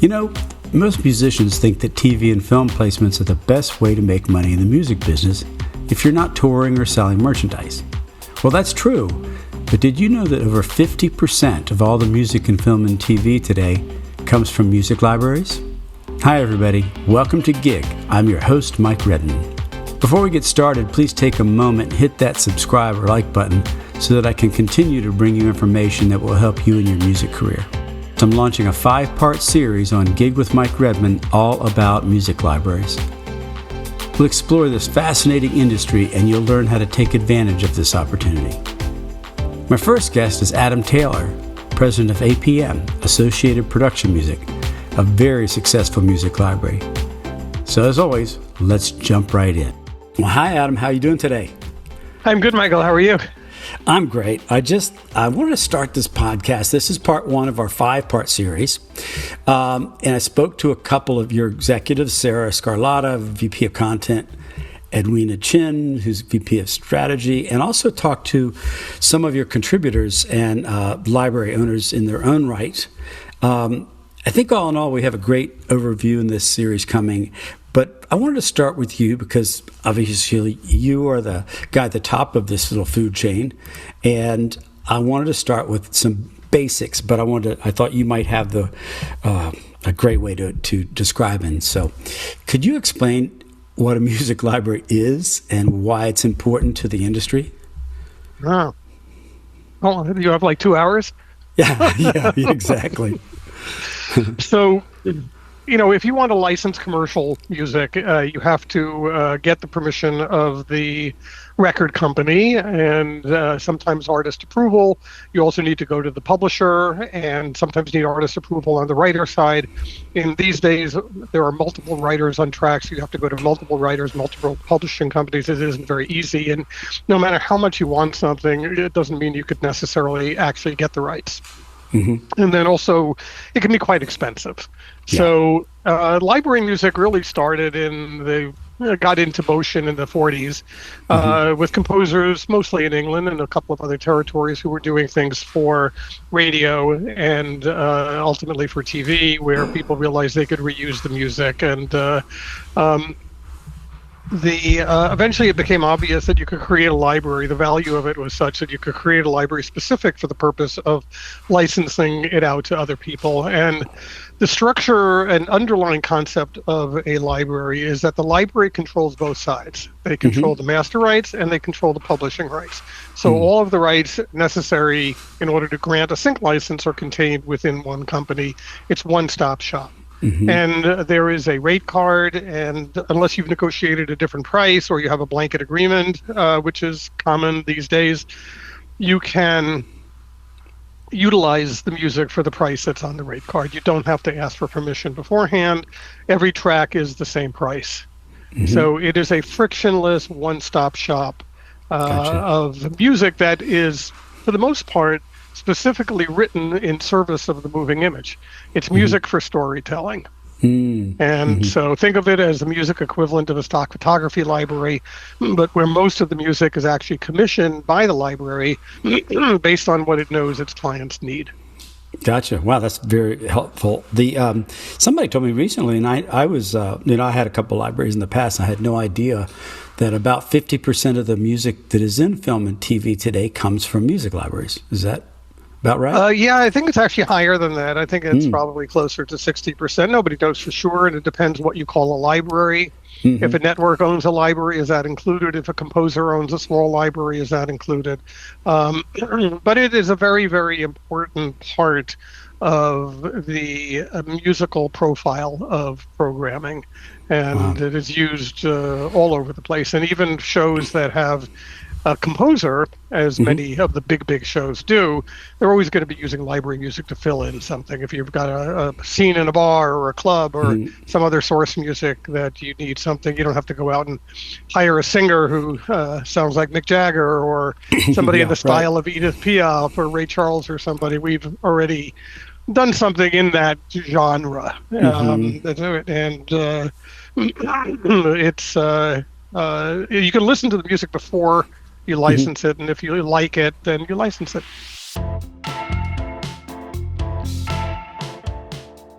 You know, most musicians think that TV and film placements are the best way to make money in the music business if you're not touring or selling merchandise. Well, that's true, but did you know that over 50% of all the music in film and TV today comes from music libraries? Hi everybody, welcome to Gig. I'm your host, Mike Redman. Before we get started, please take a moment and hit that subscribe or like button so that I can continue to bring you information that will help you in your music career. I'm launching a 5-part series on Gig with Mike Redman all about music libraries. We'll explore this fascinating industry and you'll learn how to take advantage of this opportunity. My first guest is Adam Taylor, president of APM, Associated Production Music, a very successful music library. So as always, let's jump right in. Well, hi Adam, how are you doing today? I'm good, Michael. How are you? I'm great. I wanted to start this podcast. This is part 1 of our 5-part series. And I spoke to a couple of your executives, Sarah Scarlatta, VP of Content, Edwina Chin, who's VP of Strategy, and also talked to some of your contributors and library owners in their own right. I think all in all, we have a great overview in this series coming. But I wanted to start with you because obviously you are the guy at the top of this little food chain. And I wanted to start with some basics, but I thought you might have a great way to describe it. So could you explain what a music library is and why it's important to the industry? Oh, you have like 2 hours? Yeah, exactly. So, if you want to license commercial music, you have to get the permission of the record company and sometimes artist approval. You also need to go to the publisher and sometimes need artist approval on the writer side. In these days, there are multiple writers on tracks. You have to go to multiple writers, multiple publishing companies. It isn't very easy. And no matter how much you want something, it doesn't mean you could necessarily actually get the rights. Mm-hmm. And then also, it can be quite expensive. Yeah. So library music really started got into motion in the 40s with composers, mostly in England and a couple of other territories, who were doing things for radio and ultimately for TV, where people realized they could reuse the music. And eventually it became obvious that you could create a library. The value of it was such that you could create a library specific for the purpose of licensing it out to other people. And the structure and underlying concept of a library is that the library controls both sides. They control the master rights and they control the publishing rights. So all of the rights necessary in order to grant a sync license are contained within one company. It's one-stop shop. Mm-hmm. And there is a rate card, and unless you've negotiated a different price or you have a blanket agreement, which is common these days, you can utilize the music for the price that's on the rate card. You don't have to ask for permission beforehand. Every track is the same price. Mm-hmm. So it is a frictionless one-stop shop of music that is, for the most part, specifically written in service of the moving image. It's music for storytelling. And so think of it as the music equivalent of a stock photography library, but where most of the music is actually commissioned by the library based on what it knows its clients need. Gotcha. Wow, that's very helpful. Somebody told me recently, and I was, I had a couple libraries in the past. I had no idea that about 50% of the music that is in film and TV today comes from music libraries. Is that about right? Yeah, I think it's actually higher than that. I think it's probably closer to 60%. Nobody knows for sure, and it depends what you call a library. Mm-hmm. If a network owns a library, is that included? If a composer owns a small library, is that included? But it is a very, very important part of the musical profile of programming, and it is used all over the place. And even shows that have a composer, as many of the big shows do, they're always going to be using library music to fill in something. If you've got a scene in a bar or a club or some other source music that you need something, you don't have to go out and hire a singer who sounds like Mick Jagger or somebody in the style of Edith Piaf or Ray Charles or somebody. We've already done something in that genre. It's you can listen to the music before you license it, and if you like it, then you license it.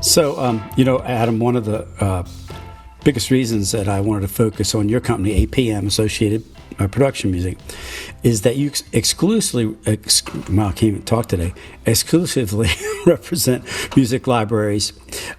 So, Adam, one of the biggest reasons that I wanted to focus on your company, APM, Associated Production Music, is that you exclusively represent music libraries.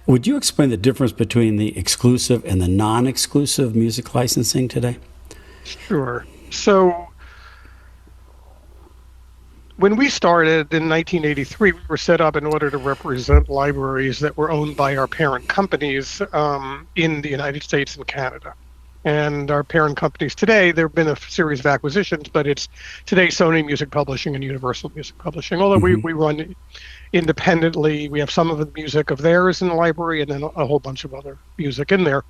Would you explain the difference between the exclusive and the non-exclusive music licensing today? Sure. So when we started in 1983, we were set up in order to represent libraries that were owned by our parent companies in the United States and Canada. And our parent companies today, there have been a series of acquisitions, but it's today Sony Music Publishing and Universal Music Publishing. Although we run independently, we have some of the music of theirs in the library and then a whole bunch of other music in there.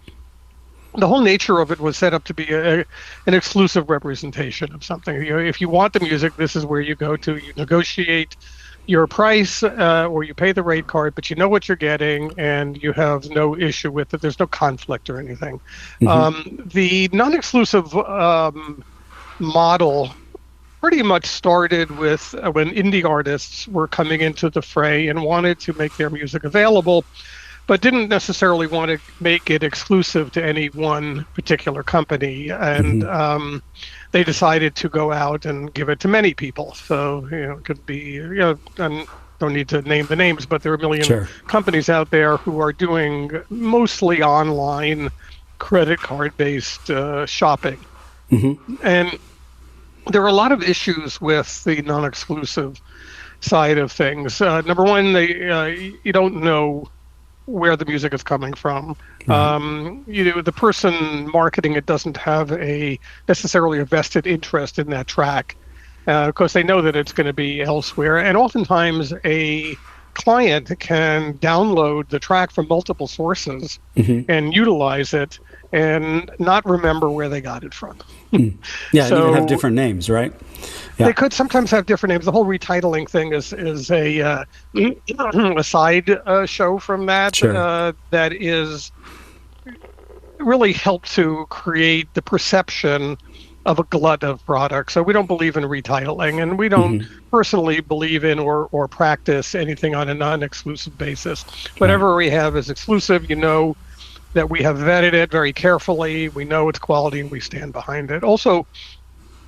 The whole nature of it was set up to be an exclusive representation of something. If you want the music, this is where you go to. You negotiate your price or you pay the rate card, but you know what you're getting and you have no issue with it. There's no conflict or anything. The non-exclusive model pretty much started with when indie artists were coming into the fray and wanted to make their music available, but didn't necessarily want to make it exclusive to any one particular company. And they decided to go out and give it to many people. So, it could be, I don't need to name the names, but there are a million companies out there who are doing mostly online credit card-based shopping. And there are a lot of issues with the non-exclusive side of things. Number one, you don't know where the music is coming from. The person marketing it doesn't have necessarily a vested interest in that track because they know that it's going to be elsewhere. And oftentimes a client can download the track from multiple sources and utilize it and not remember where they got it from. Yeah, so, you can have different names, right? They could sometimes have different names. The whole retitling thing is a side show from that that is really helped to create the perception of a glut of products. So we don't believe in retitling, and we don't personally believe in or practice anything on a non-exclusive basis. Whatever we have is exclusive. That we have vetted it very carefully. We know its quality and we stand behind it. Also,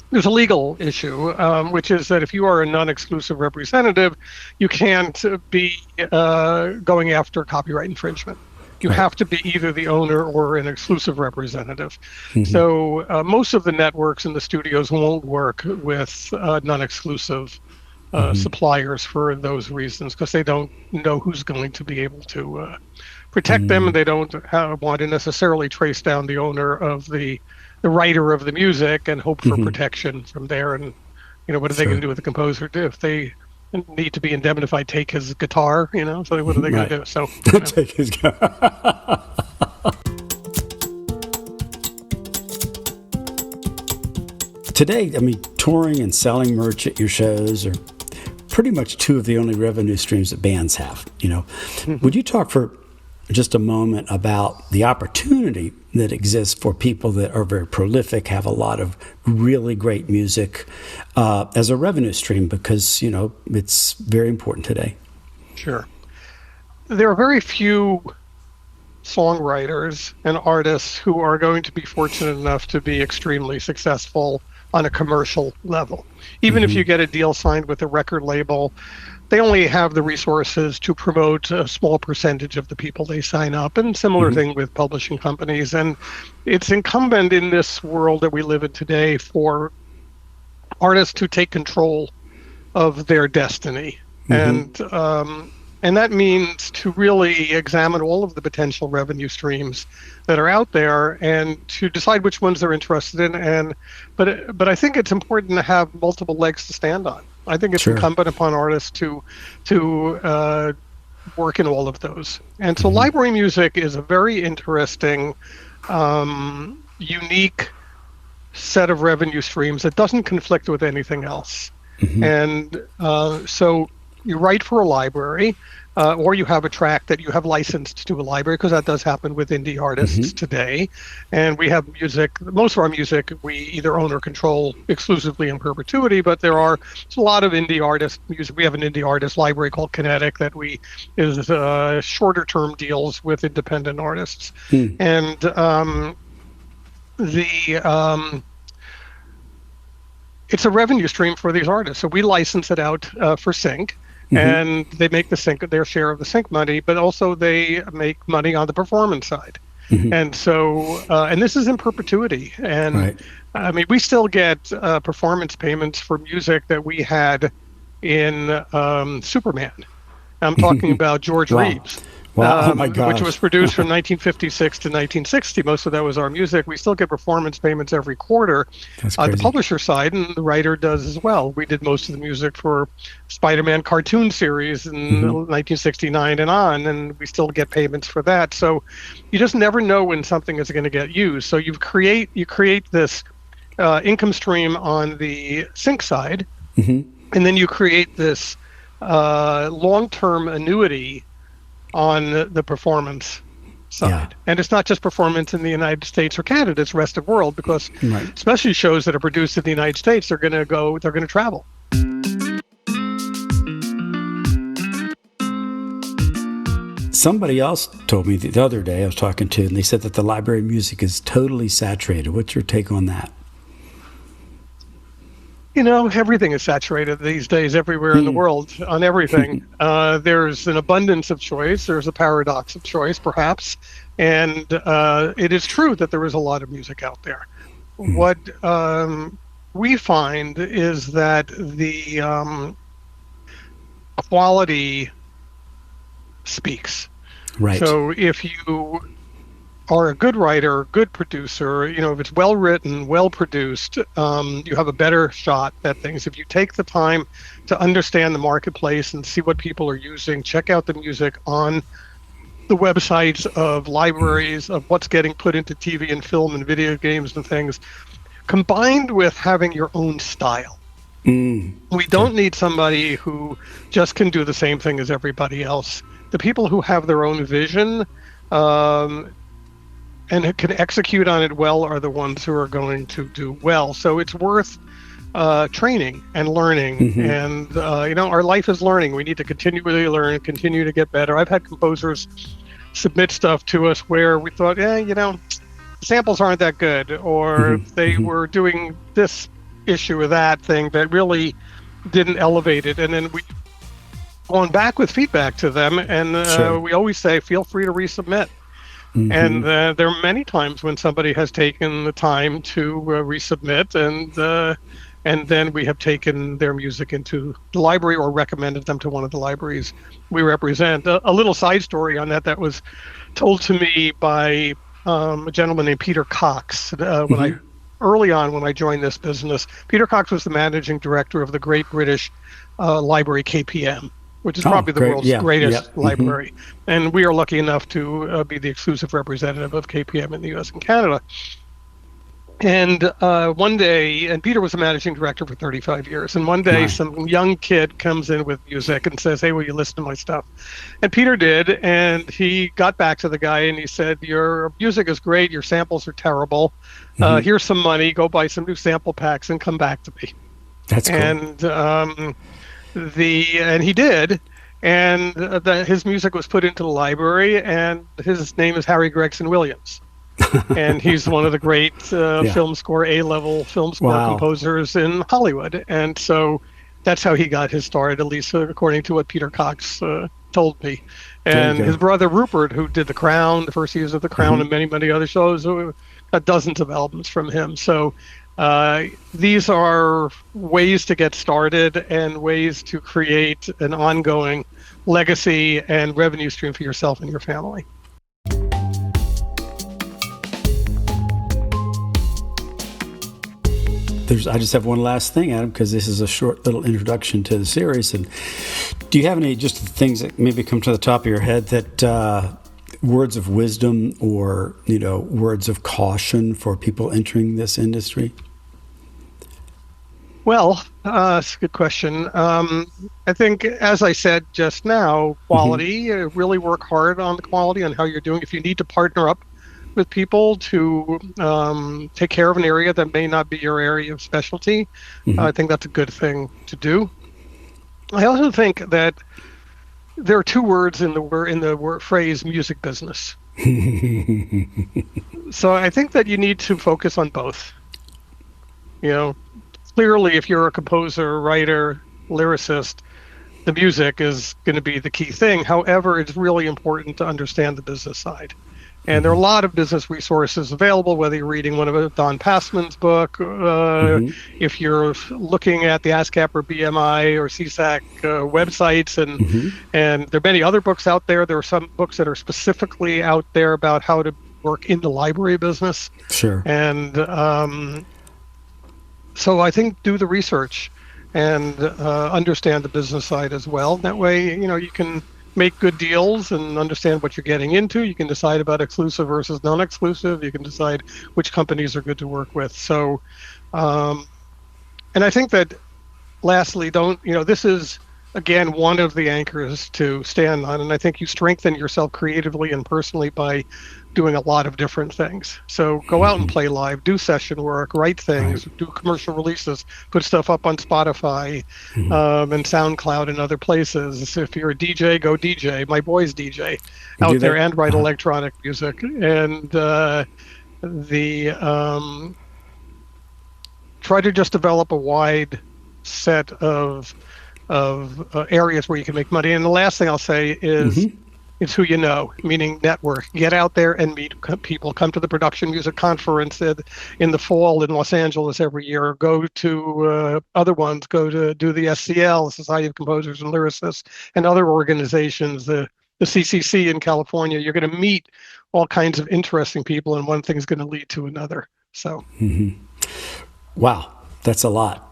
there's a legal issue, which is that if you are a non-exclusive representative, you can't be going after copyright infringement. You have to be either the owner or an exclusive representative. So most of the networks and the studios won't work with non-exclusive suppliers for those reasons, because they don't know who's going to be able to protect them, and they don't want to necessarily trace down the owner of the writer of the music and hope for protection from there. And what are they going to do with the composer if they need to be indemnified? Take his guitar, so what are they going to do? So take his guitar. Today, touring and selling merch at your shows are pretty much two of the only revenue streams that bands have. Would you talk for just a moment about the opportunity that exists for people that are very prolific, have a lot of really great music as a revenue stream, because, it's very important today. Sure. There are very few songwriters and artists who are going to be fortunate enough to be extremely successful on a commercial level. Even if you get a deal signed with a record label, they only have the resources to promote a small percentage of the people they sign up, and similar thing with publishing companies. And it's incumbent in this world that we live in today for artists to take control of their destiny. And that means to really examine all of the potential revenue streams that are out there and to decide which ones they're interested in. But I think it's important to have multiple legs to stand on. I think it's incumbent upon artists to work in all of those. And so library music is a very interesting, unique set of revenue streams that doesn't conflict with anything else. And so you write for a library, or you have a track that you have licensed to a library, because that does happen with indie artists today. And we have music, most of our music we either own or control exclusively in perpetuity, but there's a lot of indie artist music. We have an indie artist library called Kinetic that is shorter term deals with independent artists. And it's a revenue stream for these artists. So we license it out for sync. And they make their share of the sync money, but also they make money on the performance side. And so, and this is in perpetuity. And I mean, we still get performance payments for music that we had in Superman. I'm talking about George Reeves. Wow. Oh my gosh. Which was produced from 1956 to 1960. Most of that was our music. We still get performance payments every quarter on the publisher side, and the writer does as well. We did most of the music for Spider-Man cartoon series in 1969 and on, and we still get payments for that. So you just never know when something is going to get used. So you create this income stream on the sync side, and then you create this long-term annuity on the performance side. And it's not just performance in the United States or Canada, it's rest of the world, because especially shows that are produced in the United States, they're going to travel. Somebody else told me the other day I was talking to, and they said that the library music is totally saturated. What's your take on that? You know, everything is saturated these days everywhere in the world on everything. There's an abundance of choice. There's a paradox of choice, perhaps. And it is true that there is a lot of music out there. What we find is that the quality speaks. Right. So if you are a good writer, good producer, you know, if it's well written, well produced, you have a better shot at things. If you take the time to understand the marketplace and see what people are using, check out the music on the websites of libraries, of what's getting put into TV and film and video games and things, combined with having your own style. We don't need somebody who just can do the same thing as everybody else. The people who have their own vision and can execute on it well are the ones who are going to do well. So it's worth training and learning. And, you know, our life is learning. We need to continually learn, continue to get better. I've had composers submit stuff to us where we thought, you know, samples aren't that good, or they were doing this issue or that thing that really didn't elevate it. And then we gone back with feedback to them, and we always say, feel free to resubmit. And there are many times when somebody has taken the time to resubmit, and then we have taken their music into the library or recommended them to one of the libraries we represent. A little side story on that was told to me by a gentleman named Peter Cox. Early on when I joined this business, Peter Cox was the managing director of the Great British Library, KPM, which is probably the world's greatest library. And we are lucky enough to be the exclusive representative of KPM in the US and Canada. And one day, and Peter was a managing director for 35 years, and one day some young kid comes in with music and says, hey, will you listen to my stuff? And Peter did, and he got back to the guy and he said, your music is great, your samples are terrible. Here's some money, go buy some new sample packs and come back to me. That's cool. And and he did, and his music was put into the library, and his name is Harry Gregson Williams, and he's one of the great film score, A-level film score composers in Hollywood. And so that's how he got his start, at least according to what Peter Cox told me. And his brother Rupert, who did The Crown, the first season of The Crown, and many, many other shows, got dozens of albums from him. So these are ways to get started and ways to create an ongoing legacy and revenue stream for yourself and your family. I just have one last thing, Adam, because this is a short little introduction to the series. And do you have any just things that maybe come to the top of your head that words of wisdom or, you know, words of caution for people entering this industry? Well, it's a good question. I think, as I said just now, Mm-hmm. quality, really work hard on the quality on how you're doing. If you need to partner up with people to take care of an area that may not be your area of specialty, I think that's a good thing to do. I also think that there are two words in the word phrase music business. So I think that you need to focus on both. You know, clearly, if you're a composer, writer, lyricist, the music is going to be the key thing. However, it's really important to understand the business side. And there are a lot of business resources available, whether you're reading one of Don Passman's book, Mm-hmm. if you're looking at the ASCAP or BMI or CSAC websites, Mm-hmm. and there are many other books out there. There are some books that are specifically out there about how to work in the library business. Sure. And so I think do the research and understand the business side as well. That way, you can make good deals and understand what you're getting into. You can decide about exclusive versus non-exclusive. You can decide which companies are good to work with. So, and I think that lastly, this is again one of the anchors to stand on. And I think you strengthen yourself creatively and personally by doing a lot of different things. So go out and play live, do session work, write Right. things, do commercial releases, put stuff up on Spotify and SoundCloud and other places. If you're a DJ, go DJ. My boys DJ You do out there that? and write Uh-huh. electronic music. And the try to just develop a wide set of areas where you can make money. And the last thing I'll say is Mm-hmm. it's who you know, meaning network. Get out there and meet people. Come to the Production Music Conference in the fall in Los Angeles every year. Go to other ones. Go to do the SCL, the Society of Composers and Lyricists, and other organizations, the CCC in California. You're going to meet all kinds of interesting people, and one thing is going to lead to another. So, Wow, that's a lot.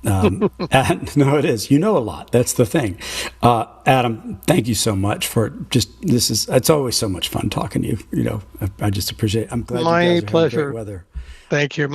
No, it is. You know a lot. That's the thing. Adam, thank you so much for it's always so much fun talking to you. I just appreciate I'm glad you my guys are having great pleasure. weather. Thank you.